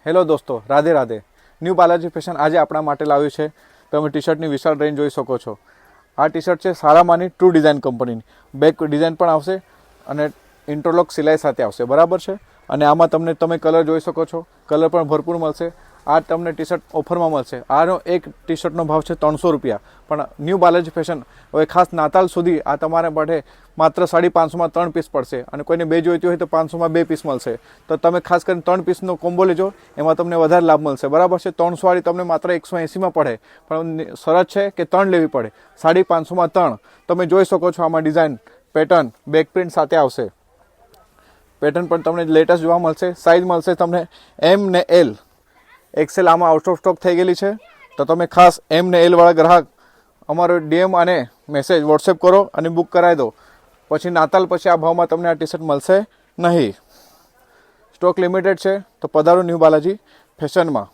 Hello દોસ્તો, Radhe Radhe. New Balaji fashion આજે આપણા માટે લાવ્યું છે. તમે ટી શર્ટની વિશાળ રેન્જ જોઈ શકો છો. આ ટી શર્ટ છે સારામાંની ટ્રુ ડિઝાઇન કંપનીની. બેક ડિઝાઇન પણ આવશે અને ઇન્ટરલોક સિલાઈ સાથે આવશે, બરાબર છે. અને આમાં તમે કલર જોઈ શકો છો. કલર પણ ભરપૂર મળશે. આ તમને ટી શર્ટ ઓફરમાં મળશે. આનો એક ટી શર્ટનો ભાવ છે 300 રૂપિયા. પણ ન્યૂ બાલાજી ફેશન હવે ખાસ નાતાલ સુધી આ તમારા માટે માત્ર 550માં 3 પીસ પડશે. અને કોઈને બે જોઈતી હોય તો 500માં 2 પીસ મળશે. તો તમે ખાસ કરીને 3 પીસનો કોમ્બો લેજો, એમાં તમને વધારે લાભ મળશે, બરાબર છે. 300 વાળી તમને માત્ર 180માં પડે, પણ શરત છે કે 3 લેવી પડે. 550માં 3 તમે જોઈ શકો છો. આમાં ડિઝાઇન, પેટર્ન, બેક પ્રિન્ટ સાથે આવશે. પેટર્ન પણ તમને લેટેસ્ટ જોવા મળશે. સાઇઝ મળશે તમને M ને L. એક્સેલ આમાં આઉટ ઓફ સ્ટોક થઈ ગયેલી છે. તો તમે ખાસ M ને L વાળા ગ્રાહક અમારો DM અને મેસેજ વોટ્સએપ કરો અને બુક કરાવી દો. પછી નાતાલ પછી આ ભાવમાં તમને આ ટી શર્ટ મળશે નહીં. સ્ટોક લિમિટેડ છે. તો પધારો ન્યૂ બાલાજી ફેશનમાં.